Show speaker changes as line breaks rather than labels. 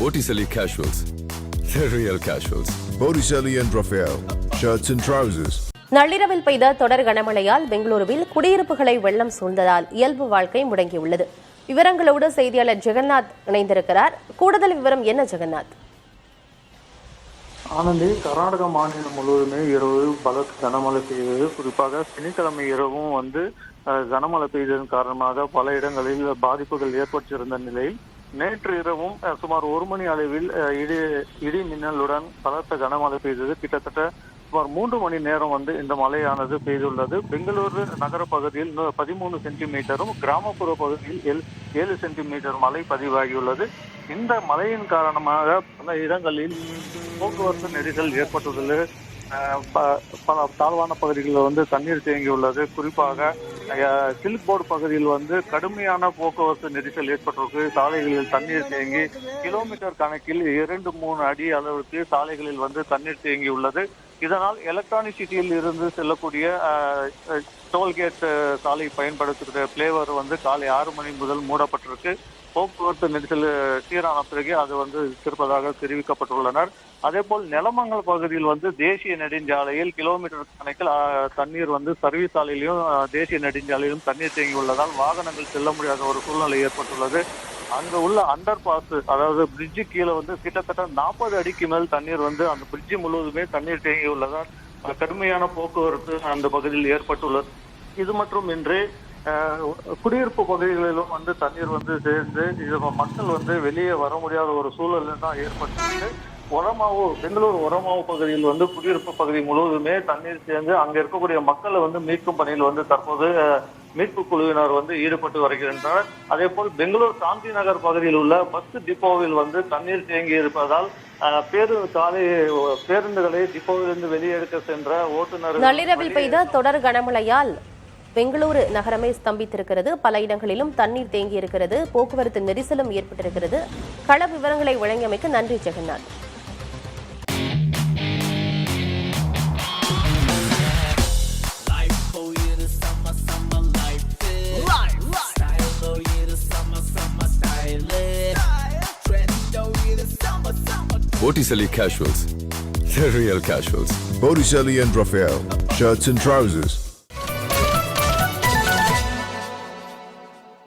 Botticelli Casuals. The real casuals.
Botticelli and Raphael. Shirts and trousers.
நள்ளிரவில் பெய்த தொடர் கனமழையால் பெங்களூருவில் குடியிருப்புகளை வெள்ளம் சூழ்ந்ததால் இயல்பு வாழ்க்கை முடங்கியுள்ளது. விவரங்களோடு செய்தியாளர் ஜெகநாத் இணைந்திருக்கிறார். கூடுதல் விவரம் என்ன ஜெகநாத்?
ஆனந்தி, கர்நாடக மாநிலம் முழுவதுமே இரவு பலத்த கனமழை பெய்தது. குறிப்பாக சனிக்கிழமை இரவும் கனமழை பெய்ததன் காரணமாக பல இடங்களில் பாதிப்புகள் ஏற்பட்டிருந்த நிலையில் நேற்று இரவும் சுமார் 1 மணி அளவில் இடி மின்னலுடன் பலத்த கனமழை பெய்தது. கிட்டத்தட்ட சுமார் 3 மணி நேரம் இந்த மழையானது பெய்துள்ளது. பெங்களூரு நகர பகுதியில் 13 சென்டிமீட்டரும், கிராமப்புற பகுதியில் 7 சென்டிமீட்டர் மழை பதிவாகியுள்ளது. இந்த மழையின் காரணமாக பல இடங்களில் போக்குவரத்து நெரிசல் ஏற்பட்டுள்ளது. பல தாழ்வான பகுதிகளில் தண்ணீர் தேங்கியுள்ளது. குறிப்பாக சில்க் போர்டு பகுதியில் கடுமையான போக்குவரத்து நெரிசல் ஏற்பட்டிருக்கு. சாலைகளில் தண்ணீர் தேங்கி கிலோமீட்டர் கணக்கில் 2-3 அடி அளவுக்கு சாலைகளில் தண்ணீர் தேங்கியுள்ளது. இதனால் எலக்ட்ரானிக் சிட்டியில் இருந்து செல்லக்கூடிய டோல்கேட் சாலை பயன்படுத்துகிற பிளேவர் காலை 6 மணி முதல் மூடப்பட்டிருக்கு. போக்குவரத்து நெரிசல் சீரான பிறகு அது இருப்பதாக தெரிவிக்கப்பட்டுள்ளனர். அதே போல் நிலமங்கல் பகுதியில் தேசிய நெடுஞ்சாலையில் கிலோமீட்டர் கணக்கில் தண்ணீர் சர்வீஸ் சாலையிலும் தேசிய நெடுஞ்சாலையிலும் தண்ணீர் தேங்கி உள்ளதால் வாகனங்கள் செல்ல முடியாத ஒரு சூழ்நிலை ஏற்பட்டுள்ளது. அங்கு உள்ள அண்டர் பாஸ், அதாவது பிரிட்ஜு கீழே கிட்டத்தட்ட 40 அடிக்கு மேல் தண்ணீர் அந்த பிரிட்ஜு முழுவதுமே தண்ணீர் தேங்கி உள்ளதால் கடுமையான போக்குவரத்து அந்த பகுதியில் ஏற்பட்டுள்ளது. இது மட்டுமின்றி குடியிருப்பு பகுதிகளிலும் தண்ணீர் சேர்ந்து இது மக்கள் வெளியே வர முடியாத ஒரு சூழல் தான் ஏற்பட்டுள்ளது. பெங்களூர் ஒரமாவு பகுதியில் குடியிருப்பு பகுதி முழுவதுமே தண்ணீர் சேர்ந்து அங்க இருக்கக்கூடிய மக்களை மீட்கும் பணியில் தற்போது மீட்பு குழுவினர் ஈடுபட்டு வருகின்றனர். அதே போல் பெங்களூர் சாந்தி நகர் பகுதியில் உள்ள பஸ் டிப்போவில் தண்ணீர் தேங்கி இருப்பதால் பேருந்துகளை டிப்போவிலிருந்து வெளியெடுக்க சென்ற ஓட்டுநர்.
நள்ளிரவில் பெய்த தொடர் கனமழையால் பெங்களூரு நகரமே ஸ்தம்பித்திருக்கிறது. பல இடங்களிலும் தண்ணீர் தேங்கி இருக்கிறது. போக்குவரத்து நெரிசலும் ஏற்பட்டிருக்கிறது. கள விவரங்களை வழங்கியமைக்கு நன்றி Jagannath.
Botticelli Casuals. The real casuals.
Botticelli and Raphael. Shirts and trousers.